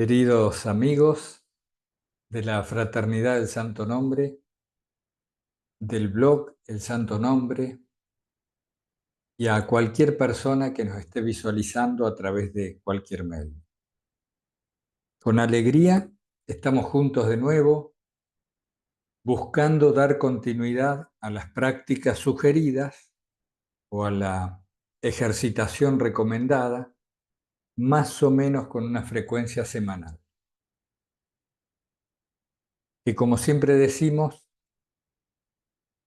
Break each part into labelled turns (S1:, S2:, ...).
S1: Queridos amigos de la Fraternidad del Santo Nombre, del blog El Santo Nombre, y a cualquier persona que nos esté visualizando a través de cualquier medio. Con alegría estamos juntos de nuevo, buscando dar continuidad a las prácticas sugeridas o a la ejercitación recomendada, más o menos con una frecuencia semanal. Que como siempre decimos,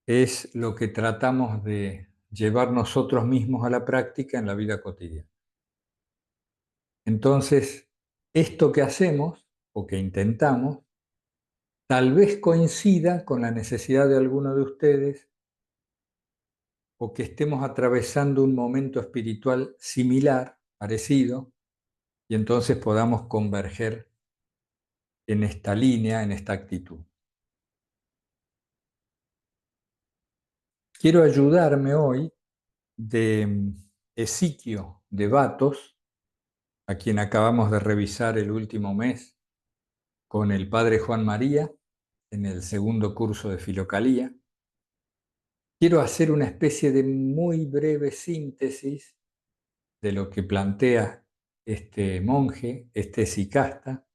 S1: es lo que tratamos de llevar nosotros mismos a la práctica en la vida cotidiana. Entonces, esto que hacemos o que intentamos, tal vez coincida con la necesidad de alguno de ustedes o que estemos atravesando un momento espiritual similar, parecido, y entonces podamos converger en esta línea, en esta actitud. Quiero ayudarme hoy de Ezequiel de Batos, a quien acabamos de revisar el último mes con el padre Juan María en el segundo curso de Filocalía. Quiero hacer una especie de muy breve síntesis de lo que plantea este monje, este esicasta,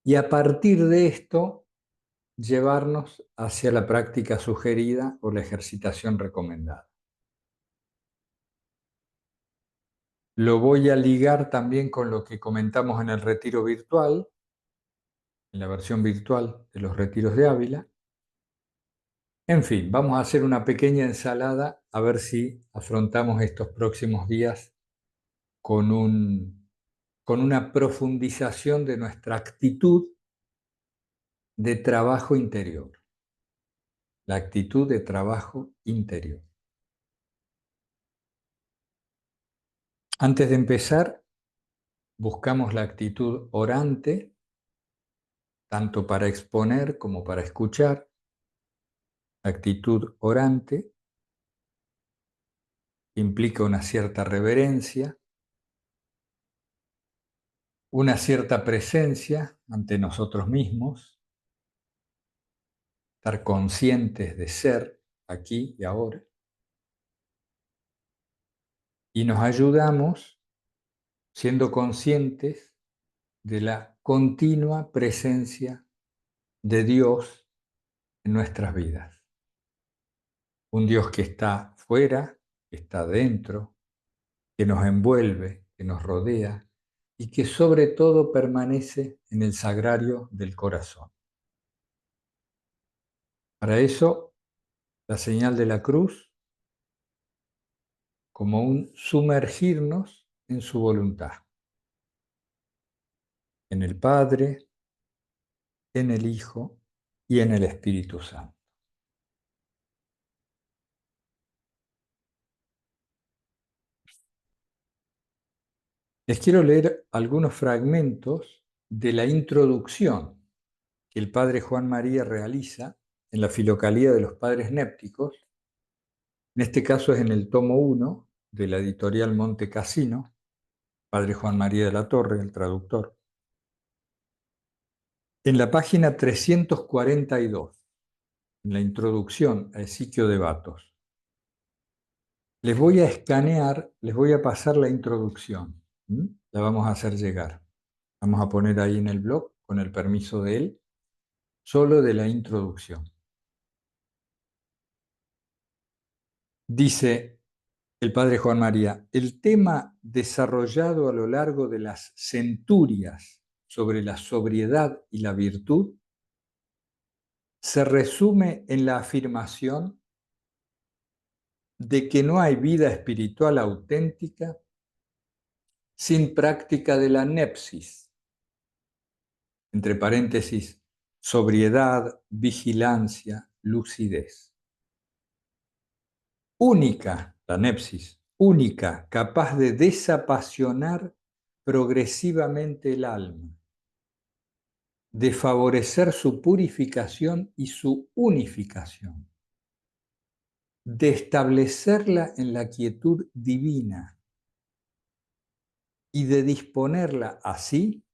S1: y a partir de esto llevarnos hacia la práctica sugerida o la ejercitación recomendada. Lo voy a ligar también con lo que comentamos en el retiro virtual, en la versión virtual de los retiros de Ávila. En fin, vamos a hacer una pequeña ensalada a ver si afrontamos estos próximos días con una profundización de nuestra actitud de trabajo interior. La actitud de trabajo interior. Antes de empezar, buscamos la actitud orante, tanto para exponer como para escuchar. Actitud orante implica una cierta reverencia, una cierta presencia ante nosotros mismos, estar conscientes de ser aquí y ahora. Y nos ayudamos siendo conscientes de la continua presencia de Dios en nuestras vidas. Un Dios que está fuera, que está dentro, que nos envuelve, que nos rodea y que sobre todo permanece en el sagrario del corazón. Para eso, la señal de la cruz como un sumergirnos en su voluntad, en el Padre, en el Hijo y en el Espíritu Santo. Les quiero leer algunos fragmentos de la introducción que el padre Juan María realiza en la Filocalía de los Padres Népticos. En este caso es en el tomo 1 de la editorial Monte Cassino, padre Juan María de la Torre, el traductor. En la página 342, en la introducción a Ezequiel de Batos, les voy a escanear, les voy a pasar la introducción. La vamos a hacer llegar. Vamos a poner ahí en el blog, con el permiso de él, solo de la introducción. Dice el padre Juan María, el tema desarrollado a lo largo de las centurias sobre la sobriedad y la virtud se resume en la afirmación de que no hay vida espiritual auténtica sin práctica de la nepsis, entre paréntesis, sobriedad, vigilancia, lucidez. Única, la nepsis, única, capaz de desapasionar progresivamente el alma, de favorecer su purificación y su unificación, de establecerla en la quietud divina y de disponerla así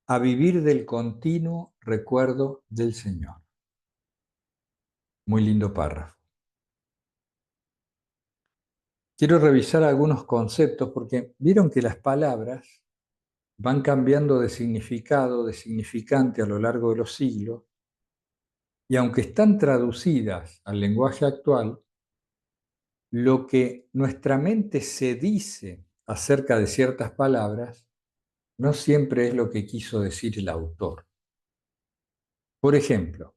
S1: a vivir del continuo recuerdo del Señor. Muy lindo párrafo. Quiero revisar algunos conceptos porque vieron que las palabras van cambiando de significado, de significante a lo largo de los siglos, y aunque están traducidas al lenguaje actual, lo que nuestra mente se dice acerca de ciertas palabras no siempre es lo que quiso decir el autor. Por ejemplo,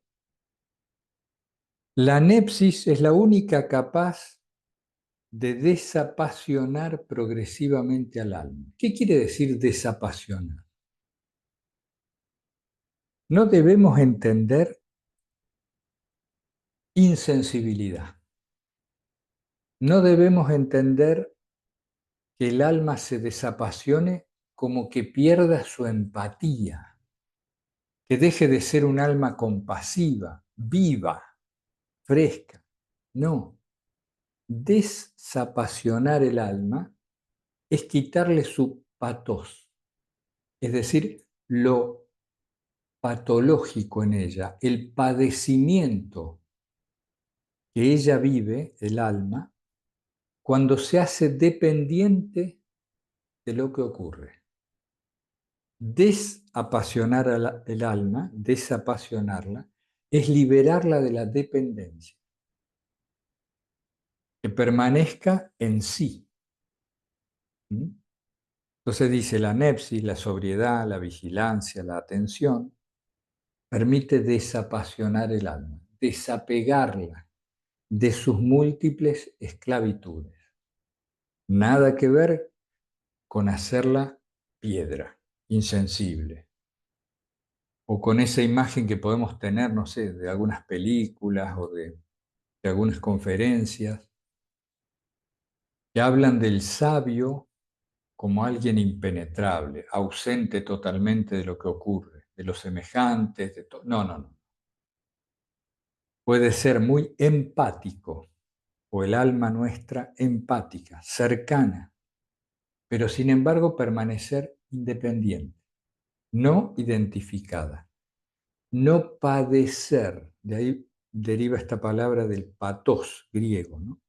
S1: la nepsis es la única capaz de desapasionar progresivamente al alma. ¿Qué quiere decir desapasionar? No debemos entender insensibilidad. No debemos entender que el alma se desapasione como que pierda su empatía, que deje de ser un alma compasiva, viva, fresca. No, desapasionar el alma es quitarle su patos, es decir, lo patológico en ella, el padecimiento que ella vive, el alma, cuando se hace dependiente de lo que ocurre. Desapasionar el alma, desapasionarla, es liberarla de la dependencia, que permanezca en sí. ¿Mm? Entonces dice la nepsis, la sobriedad, la vigilancia, la atención, permite desapasionar el alma, desapegarla de sus múltiples esclavitudes. Nada que ver con hacerla piedra, insensible, o con esa imagen que podemos tener, no sé, de algunas películas o de algunas conferencias que hablan del sabio como alguien impenetrable, ausente totalmente de lo que ocurre, de los semejantes, de todo. No, no, no. Puede ser muy empático, o el alma nuestra empática, cercana, pero sin embargo permanecer independiente, no identificada, no padecer. De ahí deriva esta palabra del patos griego, ¿no?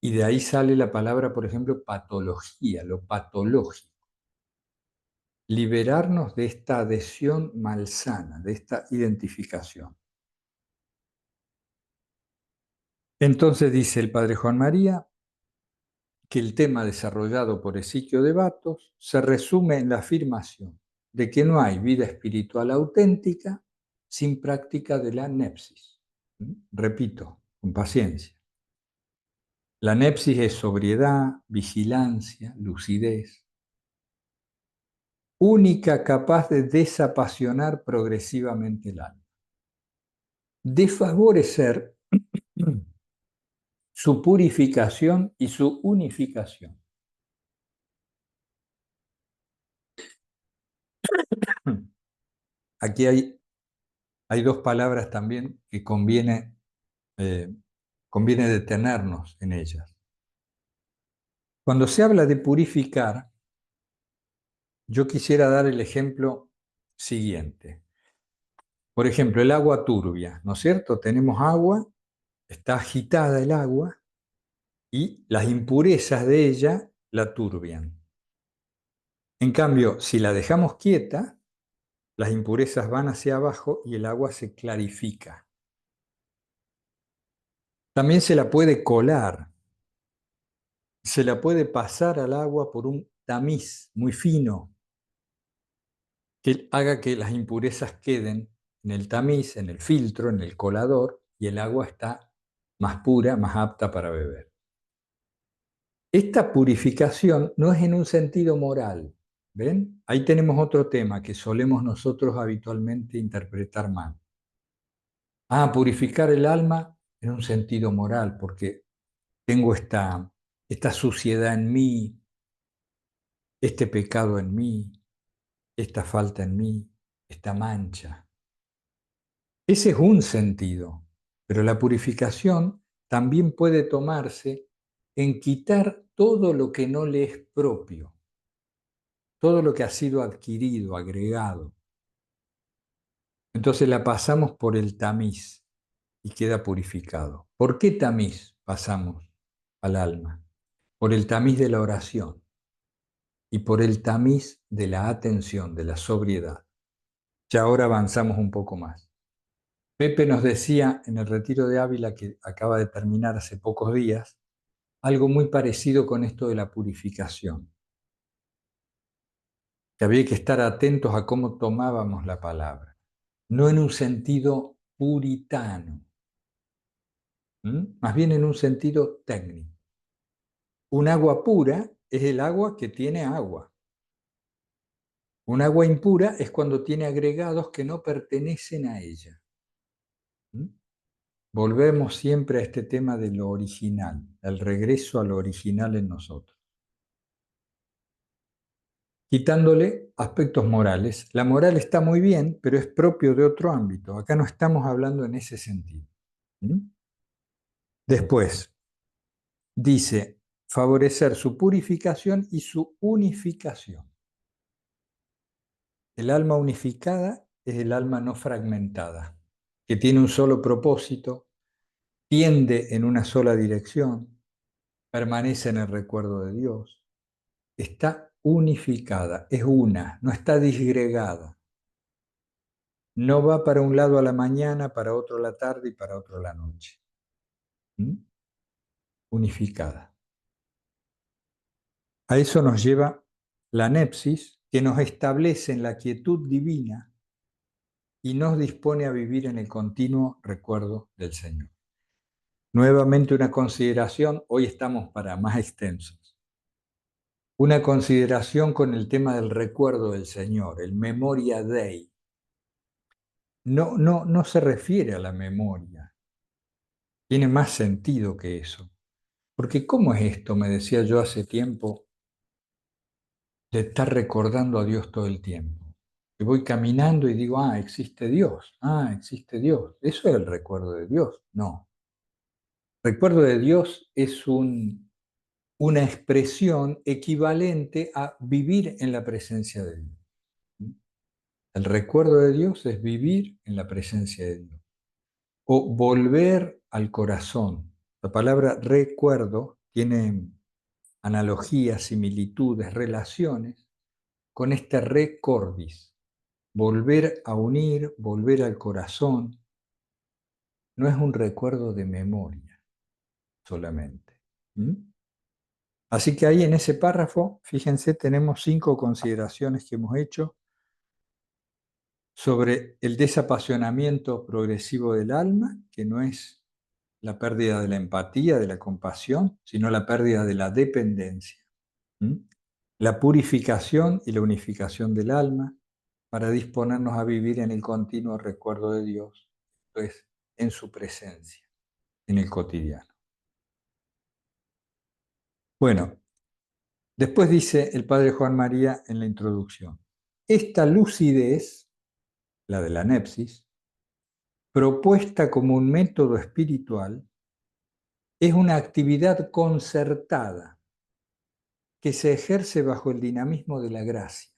S1: Y de ahí sale la palabra, por ejemplo, patología, lo patológico. Liberarnos de esta adhesión malsana, de esta identificación. Entonces dice el padre Juan María que el tema desarrollado por Ezequiel de Batos se resume en la afirmación de que no hay vida espiritual auténtica sin práctica de la nepsis. Repito, con paciencia. La nepsis es sobriedad, vigilancia, lucidez, única capaz de desapasionar progresivamente el alma, de favorecer su purificación y su unificación. Aquí hay dos palabras también que conviene detenernos en ellas. Cuando se habla de purificar, yo quisiera dar el ejemplo siguiente. Por ejemplo, el agua turbia, ¿no es cierto? Tenemos agua, está agitada el agua y las impurezas de ella la turbian. En cambio, si la dejamos quieta, las impurezas van hacia abajo y el agua se clarifica. También se la puede colar, se la puede pasar al agua por un tamiz muy fino que haga que las impurezas queden en el tamiz, en el filtro, en el colador, y el agua está más pura, más apta para beber. Esta purificación no es en un sentido moral, ¿ven? Ahí tenemos otro tema que solemos nosotros habitualmente interpretar mal. Purificar el alma en un sentido moral, porque tengo esta suciedad en mí, este pecado en mí, esta falta en mí, esta mancha. Ese es un sentido, pero la purificación también puede tomarse en quitar todo lo que no le es propio, todo lo que ha sido adquirido, agregado. Entonces la pasamos por el tamiz y queda purificado. ¿Por qué tamiz pasamos al alma? Por el tamiz de la oración y por el tamiz de la atención, de la sobriedad. Ya ahora avanzamos un poco más. Pepe nos decía en el retiro de Ávila, que acaba de terminar hace pocos días, algo muy parecido con esto de la purificación, que había que estar atentos a cómo tomábamos la palabra, no en un sentido puritano, más bien en un sentido técnico. Un agua pura es el agua que tiene agua. Un agua impura es cuando tiene agregados que no pertenecen a ella. Volvemos siempre a este tema de lo original, el regreso a lo original en nosotros, quitándole aspectos morales. La moral está muy bien, pero es propio de otro ámbito. Acá no estamos hablando en ese sentido. Después, dice, favorecer su purificación y su unificación. El alma unificada es el alma no fragmentada, que tiene un solo propósito, tiende en una sola dirección, permanece en el recuerdo de Dios, está unificada, es una, no está disgregada. No va para un lado a la mañana, para otro a la tarde y para otro a la noche. Unificada. A eso nos lleva la nepsis, que nos establece en la quietud divina y nos dispone a vivir en el continuo recuerdo del Señor. Nuevamente una consideración, hoy estamos para más extensos. Una consideración con el tema del recuerdo del Señor, el memoria Dei. No se refiere a la memoria, tiene más sentido que eso. Porque ¿cómo es esto? Me decía yo hace tiempo, de estar recordando a Dios todo el tiempo. Que voy caminando y digo, existe Dios, existe Dios. ¿Eso es el recuerdo de Dios? No. El recuerdo de Dios es una expresión equivalente a vivir en la presencia de Dios. El recuerdo de Dios es vivir en la presencia de Dios. O volver al corazón. La palabra recuerdo tiene analogías, similitudes, relaciones con este recordis. Volver a unir, volver al corazón, no es un recuerdo de memoria solamente. Así que ahí en ese párrafo, fíjense, tenemos 5 consideraciones que hemos hecho sobre el desapasionamiento progresivo del alma, que no es la pérdida de la empatía, de la compasión, sino la pérdida de la dependencia. La purificación y la unificación del alma para disponernos a vivir en el continuo recuerdo de Dios, pues en su presencia, en el cotidiano. Bueno, después dice el padre Juan María en la introducción, esta lucidez, la de la nepsis, propuesta como un método espiritual, es una actividad concertada que se ejerce bajo el dinamismo de la gracia.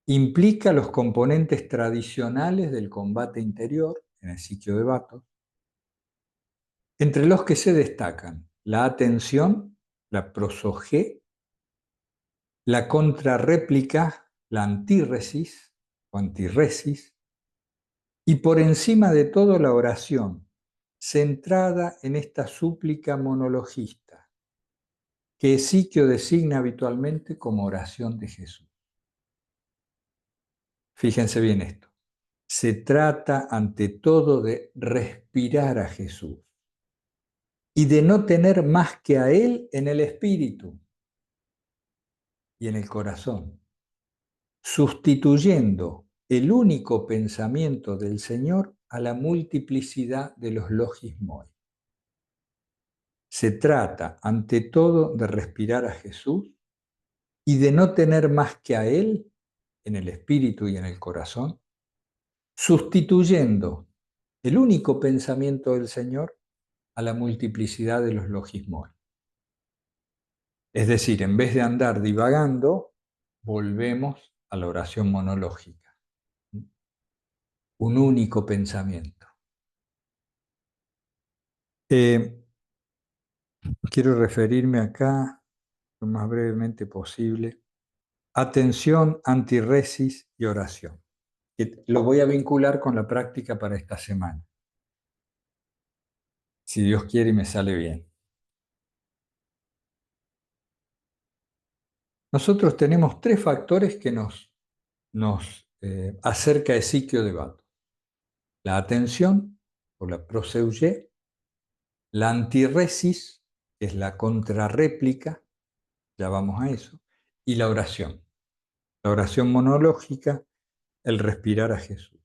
S1: Implica los componentes tradicionales del combate interior, en el sitio de Batos, entre los que se destacan la atención, la prosogé, la contrarréplica, la antíresis o antirresis, y por encima de todo la oración, centrada en esta súplica monologista, que Ezequiel designa habitualmente como oración de Jesús. Fíjense bien esto. Se trata ante todo de respirar a Jesús y de no tener más que a Él en el espíritu y en el corazón, sustituyendo el único pensamiento del Señor a la multiplicidad de los logismoi. Se trata, ante todo, de respirar a Jesús y de no tener más que a Él en el espíritu y en el corazón, sustituyendo el único pensamiento del Señor a la multiplicidad de los logismoi. Es decir, en vez de andar divagando, volvemos a la oración monológica. Un único pensamiento. Quiero referirme acá, lo más brevemente posible, atención, antirresis y oración. Que lo voy a vincular con la práctica para esta semana. Si Dios quiere y me sale bien. Nosotros tenemos tres factores que nos acerca a Ezequiel de Bato. La atención, o la proseuché, la antirresis, que es la contrarréplica, ya vamos a eso, y la oración. La oración monológica, el respirar a Jesús.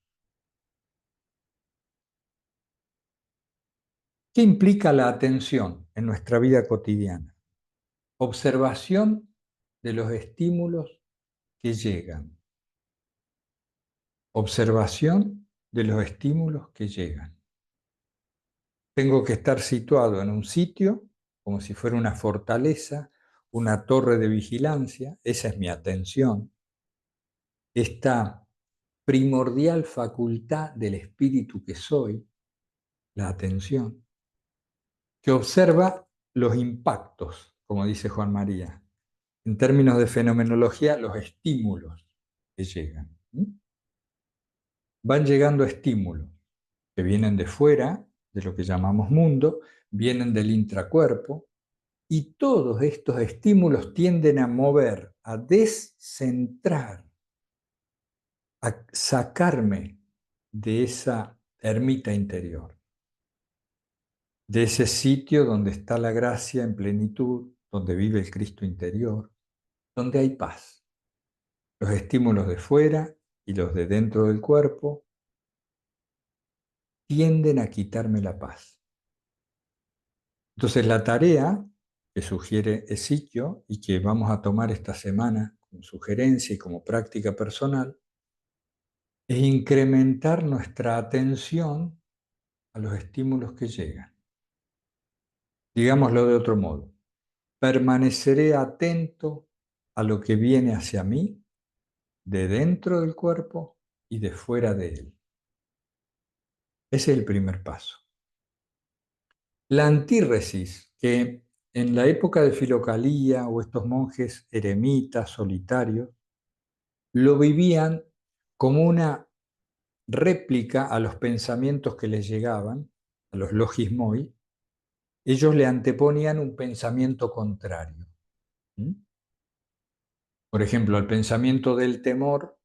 S1: ¿Qué implica la atención en nuestra vida cotidiana? Observación de los estímulos que llegan. Observación de los estímulos que llegan. Tengo que estar situado en un sitio, como si fuera una fortaleza, una torre de vigilancia, esa es mi atención. Esta primordial facultad del espíritu que soy, la atención, que observa los impactos, como dice Juan María. En términos de fenomenología, los estímulos que llegan. Van llegando estímulos que vienen de fuera, de lo que llamamos mundo, vienen del intracuerpo, y todos estos estímulos tienden a mover, a descentrar, a sacarme de esa ermita interior, de ese sitio donde está la gracia en plenitud, donde vive el Cristo interior, donde hay paz. Los estímulos de fuera y los de dentro del cuerpo tienden a quitarme la paz. Entonces la tarea que sugiere Ezequiel y que vamos a tomar esta semana como sugerencia y como práctica personal es incrementar nuestra atención a los estímulos que llegan. Digámoslo de otro modo, permaneceré atento a lo que viene hacia mí de dentro del cuerpo y de fuera de él. Ese es el primer paso. La antíresis, que en la época de Filocalía o estos monjes eremitas, solitarios, lo vivían como una réplica a los pensamientos que les llegaban, a los logismoi. Ellos le anteponían un pensamiento contrario. Por ejemplo, al pensamiento del temor,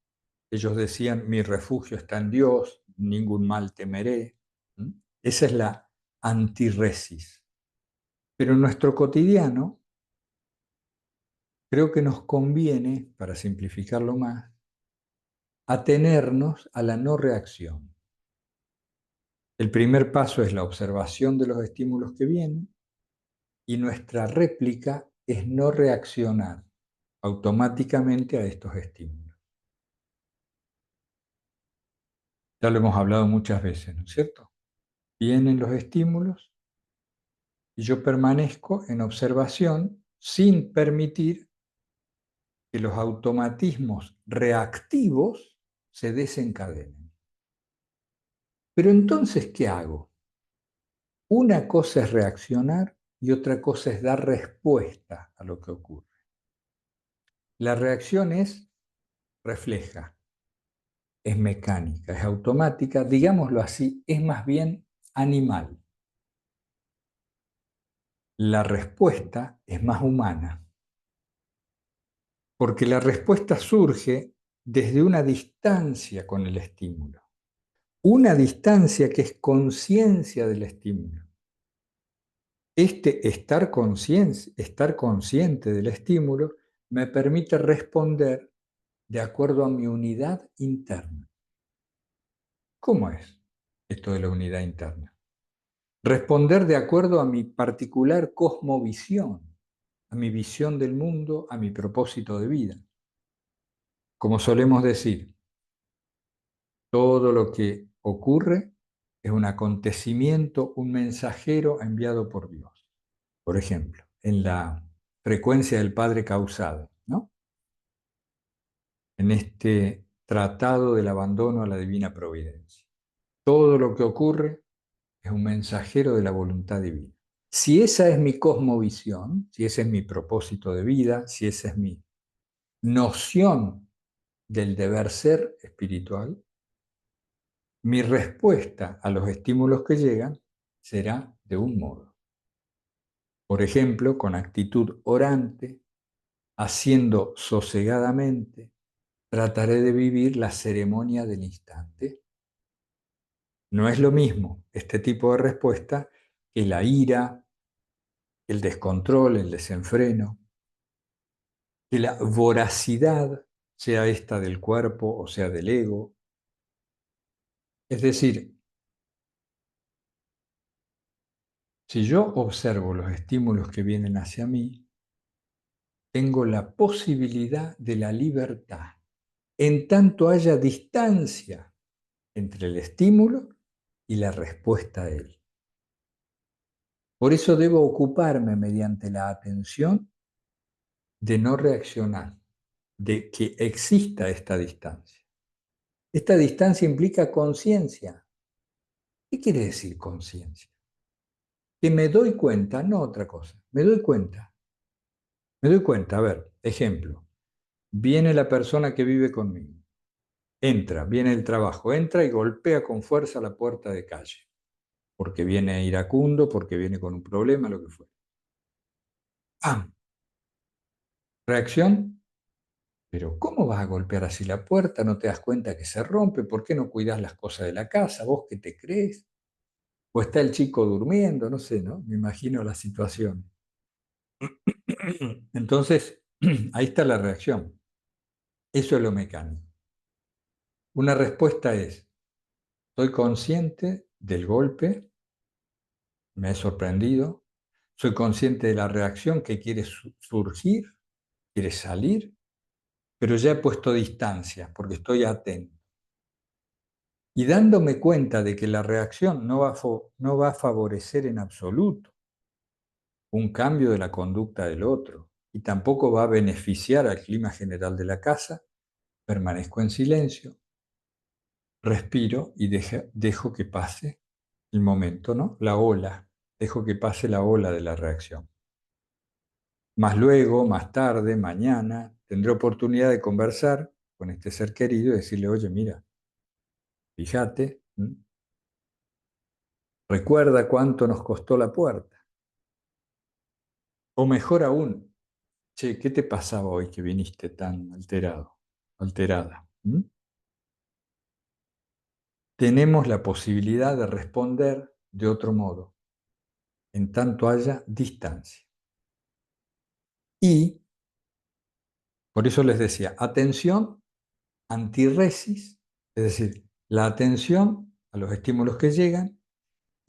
S1: ellos decían, mi refugio está en Dios, ningún mal temeré. Esa es la antirresis. Pero en nuestro cotidiano, creo que nos conviene, para simplificarlo más, atenernos a la no reacción. El primer paso es la observación de los estímulos que vienen y nuestra réplica es no reaccionar automáticamente a estos estímulos. Ya lo hemos hablado muchas veces, ¿no es cierto? Vienen los estímulos y yo permanezco en observación sin permitir que los automatismos reactivos se desencadenen. Pero entonces, ¿qué hago? Una cosa es reaccionar y otra cosa es dar respuesta a lo que ocurre. La reacción refleja, es mecánica, es automática, digámoslo así, es más bien animal. La respuesta es más humana, porque la respuesta surge desde una distancia con el estímulo, una distancia que es conciencia del estímulo. Estar consciente del estímulo me permite responder de acuerdo a mi unidad interna. ¿Cómo es esto de la unidad interna? Responder de acuerdo a mi particular cosmovisión, a mi visión del mundo, a mi propósito de vida. Como solemos decir, todo lo que ocurre es un acontecimiento, un mensajero enviado por Dios. Por ejemplo, en la frecuencia del Padre causado, ¿no? en este tratado del abandono a la divina providencia. Todo lo que ocurre es un mensajero de la voluntad divina. Si esa es mi cosmovisión, si ese es mi propósito de vida, si esa es mi noción del deber ser espiritual, mi respuesta a los estímulos que llegan será de un modo. Por ejemplo, con actitud orante, haciendo sosegadamente, trataré de vivir la ceremonia del instante. No es lo mismo este tipo de respuesta que la ira, el descontrol, el desenfreno, que la voracidad, sea esta del cuerpo o sea del ego. Es decir, si yo observo los estímulos que vienen hacia mí, tengo la posibilidad de la libertad, en tanto haya distancia entre el estímulo y la respuesta a él. Por eso debo ocuparme mediante la atención de no reaccionar, de que exista esta distancia. Esta distancia implica conciencia. ¿Qué quiere decir conciencia? Que me doy cuenta, no otra cosa, me doy cuenta. Me doy cuenta, a ver, ejemplo, viene la persona que vive conmigo, entra, viene el trabajo, entra y golpea con fuerza la puerta de calle, porque viene iracundo, porque viene con un problema, lo que fuera. Ah, reacción, pero ¿cómo vas a golpear así la puerta? ¿No te das cuenta que se rompe? ¿Por qué no cuidas las cosas de la casa? ¿Vos qué te crees? ¿O está el chico durmiendo? No sé, ¿no? Me imagino la situación. Entonces, ahí está la reacción. Eso es lo mecánico. Una respuesta es, soy consciente del golpe, me he sorprendido, soy consciente de la reacción que quiere surgir, quiere salir, pero ya he puesto distancia porque estoy atento. Y dándome cuenta de que la reacción no va a favorecer en absoluto un cambio de la conducta del otro y tampoco va a beneficiar al clima general de la casa, permanezco en silencio, respiro y dejo que pase el momento, ¿no? La ola, dejo que pase la ola de la reacción. Más luego, más tarde, mañana, tendré oportunidad de conversar con este ser querido y decirle, oye, mira, fíjate, recuerda cuánto nos costó la puerta. O mejor aún, che, ¿qué te pasaba hoy que viniste tan alterado, alterada? Tenemos la posibilidad de responder de otro modo, en tanto haya distancia. Y, por eso les decía, atención, antirresis, es decir, la atención a los estímulos que llegan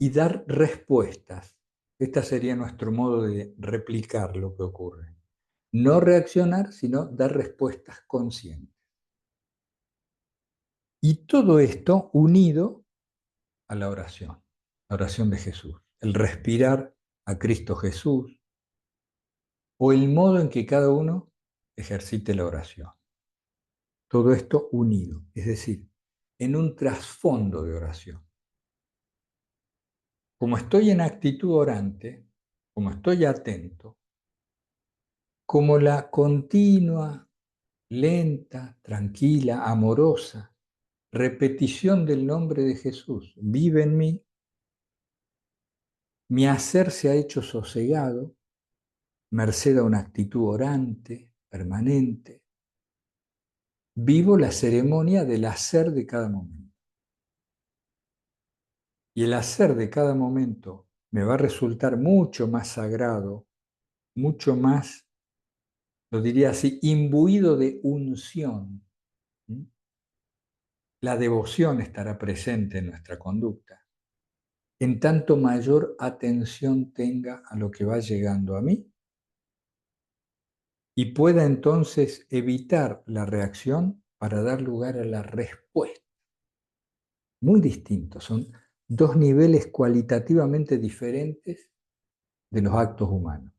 S1: y dar respuestas. Este sería nuestro modo de replicar lo que ocurre. No reaccionar, sino dar respuestas conscientes. Y todo esto unido a la oración de Jesús, el respirar a Cristo Jesús, o el modo en que cada uno ejercite la oración. Todo esto unido, es decir, en un trasfondo de oración. Como estoy en actitud orante, como estoy atento, como la continua, lenta, tranquila, amorosa repetición del nombre de Jesús vive en mí, mi hacer se ha hecho sosegado, merced a una actitud orante, permanente. Vivo la ceremonia del hacer de cada momento. Y el hacer de cada momento me va a resultar mucho más sagrado, mucho más, lo diría así, imbuido de unción. La devoción estará presente en nuestra conducta, en tanto mayor atención tenga a lo que va llegando a mí y pueda entonces evitar la reacción para dar lugar a la respuesta. Muy distintos, son dos niveles cualitativamente diferentes de los actos humanos.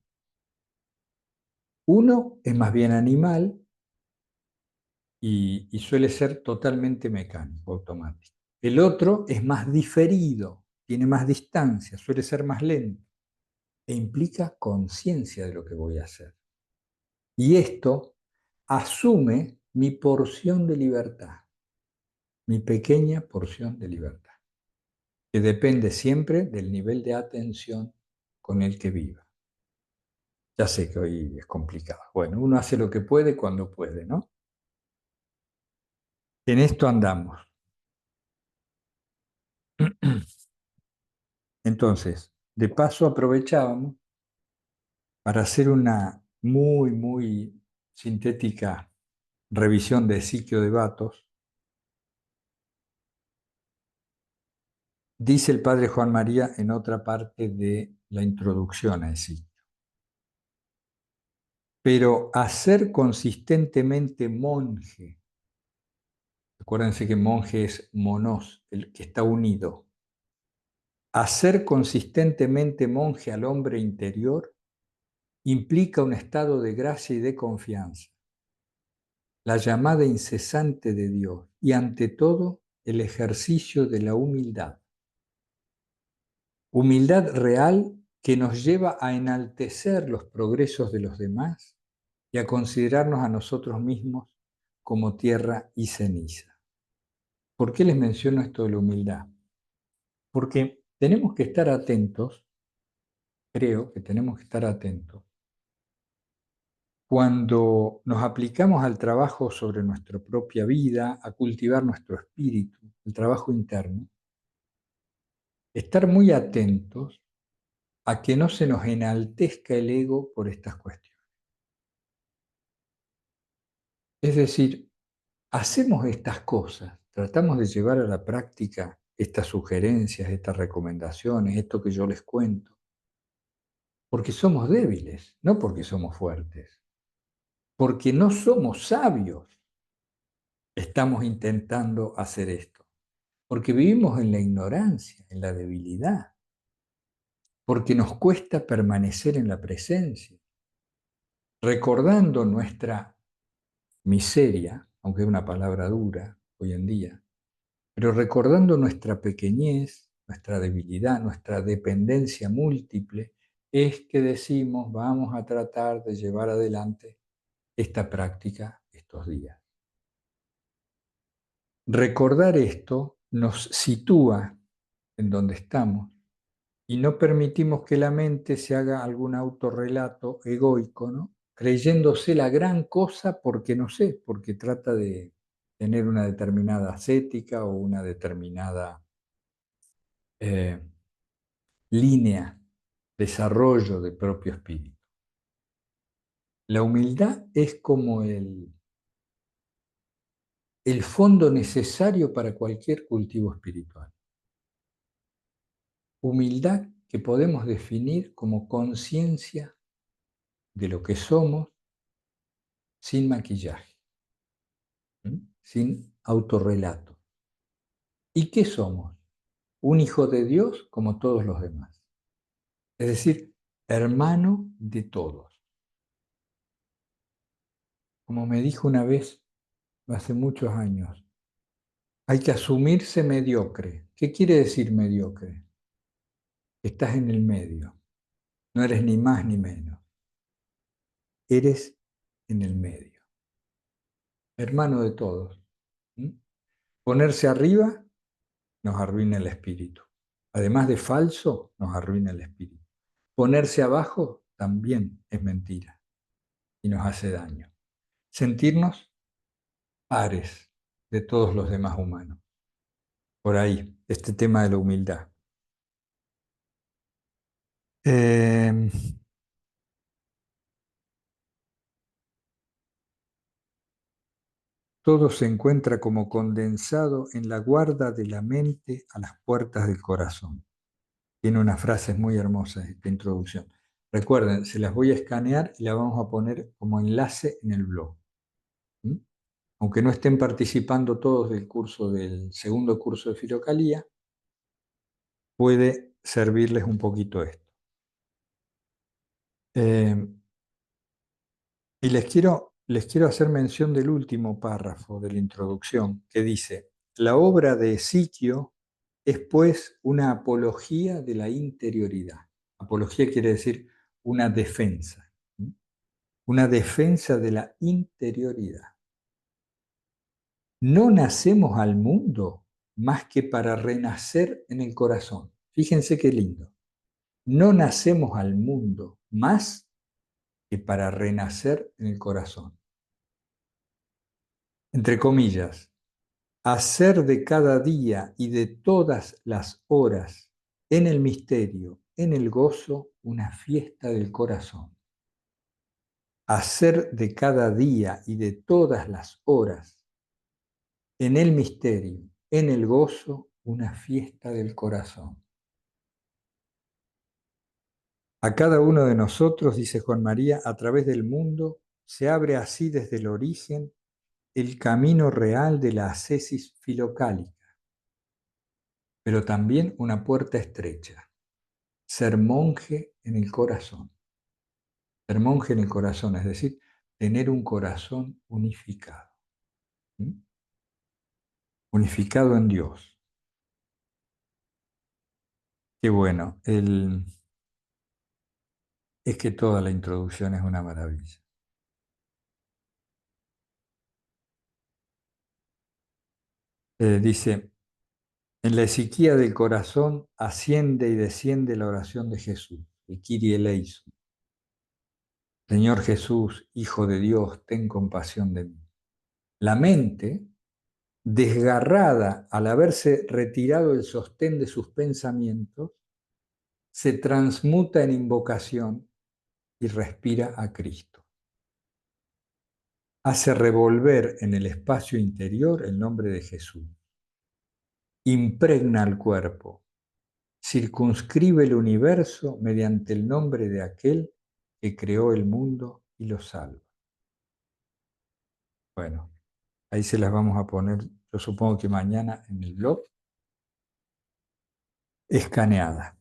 S1: Uno es más bien animal, y suele ser totalmente mecánico, automático. El otro es más diferido, tiene más distancia, suele ser más lento e implica conciencia de lo que voy a hacer. Y esto asume mi porción de libertad, mi pequeña porción de libertad, que depende siempre del nivel de atención con el que viva. Ya sé que hoy es complicado. Bueno, uno hace lo que puede cuando puede, ¿no? En esto andamos. Entonces, de paso aprovechábamos para hacer una muy sintética revisión de Siquio de Batos. Dice el padre Juan María en otra parte de la introducción a Siquio. Pero hacer consistentemente monje, acuérdense que monje es monos, el que está unido. Hacer consistentemente monje al hombre interior implica un estado de gracia y de confianza, la llamada incesante de Dios y ante todo el ejercicio de la humildad. Humildad real que nos lleva a enaltecer los progresos de los demás y a considerarnos a nosotros mismos como tierra y ceniza. ¿Por qué les menciono esto de la humildad? Porque tenemos que estar atentos, creo que tenemos que estar atentos, cuando nos aplicamos al trabajo sobre nuestra propia vida, a cultivar nuestro espíritu, el trabajo interno, estar muy atentos a que no se nos enaltezca el ego por estas cuestiones. Es decir, hacemos estas cosas, tratamos de llevar a la práctica estas sugerencias, estas recomendaciones, esto que yo les cuento, porque somos débiles, no porque somos fuertes, porque no somos sabios. Estamos intentando hacer esto, porque vivimos en la ignorancia, en la debilidad, porque nos cuesta permanecer en la presencia, recordando nuestra miseria, aunque es una palabra dura hoy en día, pero recordando nuestra pequeñez, nuestra debilidad, nuestra dependencia múltiple, es que decimos, vamos a tratar de llevar adelante esta práctica estos días. Recordar esto nos sitúa en donde estamos y no permitimos que la mente se haga algún autorrelato egoico, ¿no? Creyéndose la gran cosa porque no sé, porque trata de tener una determinada ascética o una determinada eh, línea, desarrollo de propio espíritu. La humildad es como el fondo necesario para cualquier cultivo espiritual. Humildad que podemos definir como conciencia de lo que somos sin maquillaje, sin autorrelato. ¿Y qué somos? Un hijo de Dios como todos los demás. Es decir, hermano de todos. Como me dijo una vez, hace muchos años, hay que asumirse mediocre. ¿Qué quiere decir mediocre? Estás en el medio. No eres ni más ni menos. Eres en el medio. Hermano de todos. ¿Mm? Ponerse arriba nos arruina el espíritu. Además de falso, nos arruina el espíritu. Ponerse abajo también es mentira y nos hace daño. Sentirnos pares de todos los demás humanos. Por ahí, este tema de la humildad. Eh, Todo se encuentra como condensado en la guarda de la mente a las puertas del corazón. Tiene unas frases muy hermosas esta introducción. Recuerden, se las voy a escanear y las vamos a poner como enlace en el blog. ¿Mm? Aunque no estén participando todos del curso del segundo curso de Filocalía, puede servirles un poquito esto. Y les quiero hacer mención del último párrafo de la introducción, que dice, la obra de Ezequiel es pues una apología de la interioridad. Apología quiere decir una defensa, ¿sí? Una defensa de la interioridad. No nacemos al mundo más que para renacer en el corazón. Fíjense qué lindo. No nacemos al mundo más que para renacer en el corazón. Entre comillas, hacer de cada día y de todas las horas en el misterio, en el gozo, una fiesta del corazón. Hacer de cada día y de todas las horas en el misterio, en el gozo, una fiesta del corazón. A cada uno de nosotros, dice Juan María, a través del mundo, se abre así desde el origen el camino real de la ascesis filocálica, pero también una puerta estrecha, ser monje en el corazón. Ser monje en el corazón, es decir, tener un corazón unificado. ¿Sí? Unificado en Dios. Qué bueno. Es que toda la introducción es una maravilla. Dice, en la Ezequía del corazón asciende y desciende la oración de Jesús, el Kyrie eleison. Señor Jesús, Hijo de Dios, ten compasión de mí. La mente, desgarrada al haberse retirado el sostén de sus pensamientos, se transmuta en invocación y respira a Cristo. Hace revolver en el espacio interior el nombre de Jesús. Impregna al cuerpo, circunscribe el universo mediante el nombre de aquel que creó el mundo y lo salva. Bueno, ahí se las vamos a poner, yo supongo que mañana en el blog, escaneada.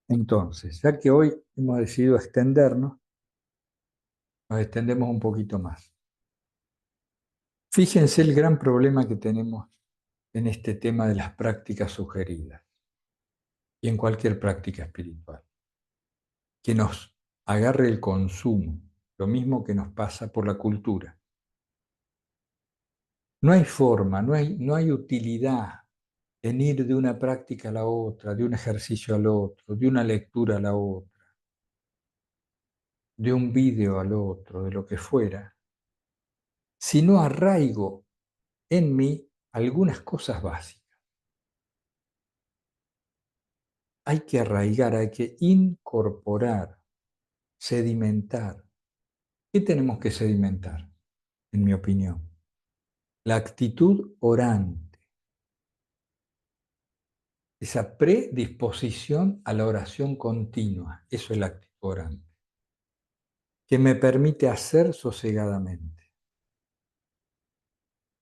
S1: Entonces, ya que hoy hemos decidido extendernos, nos extendemos un poquito más. Fíjense el gran problema que tenemos en este tema de las prácticas sugeridas y en cualquier práctica espiritual. Que nos agarre el consumo, lo mismo que nos pasa por la cultura. No hay forma, no hay utilidad en ir de una práctica a la otra, de un ejercicio al otro, de una lectura a la otra, de un vídeo al otro, de lo que fuera, si no arraigo en mí algunas cosas básicas. Hay que arraigar, hay que incorporar, sedimentar. ¿Qué tenemos que sedimentar, en mi opinión? La actitud orante, esa predisposición a la oración continua, eso es la actitud orante, que me permite hacer sosegadamente.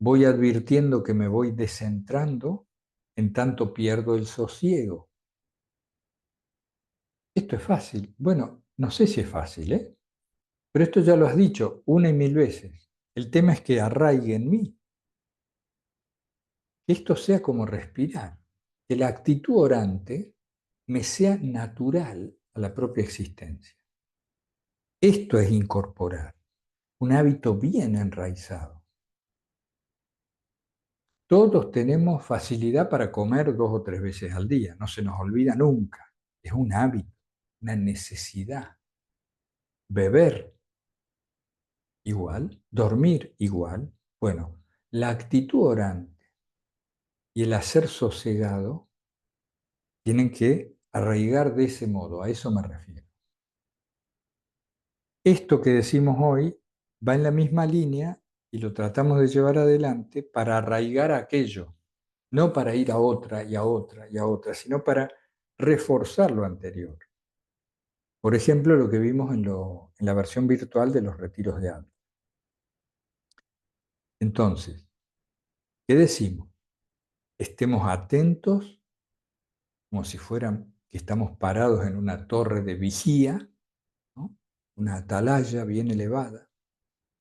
S1: Voy advirtiendo que me voy descentrando, en tanto pierdo el sosiego. Esto es fácil. Bueno, no sé si es fácil, ¿eh? Pero esto ya lo has dicho una y mil veces. El tema es que arraigue en mí, que esto sea como respirar, que la actitud orante me sea natural a la propia existencia. Esto es incorporar un hábito bien enraizado. Todos tenemos facilidad para comer 2 o 3 veces al día, no se nos olvida nunca. Es un hábito, una necesidad. Beber igual, dormir igual. Bueno, la actitud orante y el hacer sosegado tienen que arraigar de ese modo, a eso me refiero. Esto que decimos hoy va en la misma línea y lo tratamos de llevar adelante para arraigar aquello, no para ir a otra y a otra y a otra, sino para reforzar lo anterior. Por ejemplo, lo que vimos en la versión virtual de los retiros de hábito. Entonces, ¿qué decimos? Estemos atentos, como si fueran que estamos parados en una torre de vigía, ¿no? Una atalaya bien elevada,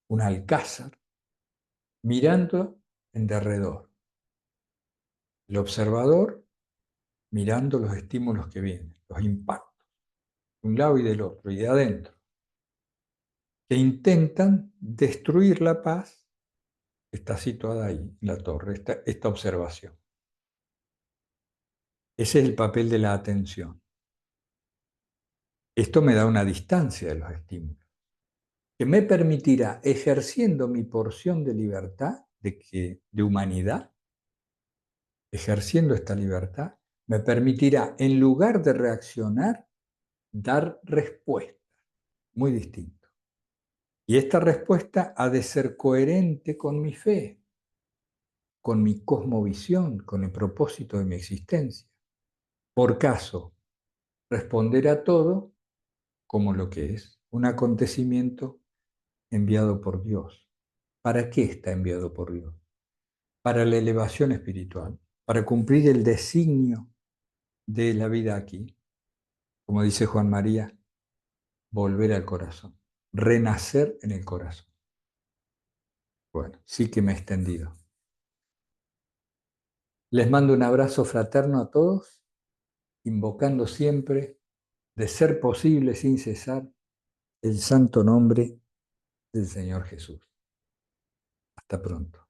S1: un alcázar, mirando en derredor. El observador mirando los estímulos que vienen, los impactos, de un lado y del otro, y de adentro, que intentan destruir la paz que está situada ahí, en la torre, esta observación. Ese es el papel de la atención. Esto me da una distancia de los estímulos, que me permitirá, ejerciendo mi porción de libertad, de humanidad, ejerciendo esta libertad, me permitirá, en lugar de reaccionar, dar respuesta, muy distinto. Y esta respuesta ha de ser coherente con mi fe, con mi cosmovisión, con el propósito de mi existencia. Por caso, responder a todo como lo que es, un acontecimiento enviado por Dios. ¿Para qué está enviado por Dios? Para la elevación espiritual, para cumplir el designio de la vida aquí. Como dice Juan María, volver al corazón, renacer en el corazón. Bueno, sí que me he extendido. Les mando un abrazo fraterno a todos, invocando siempre, de ser posible sin cesar, el santo nombre del Señor Jesús. Hasta pronto.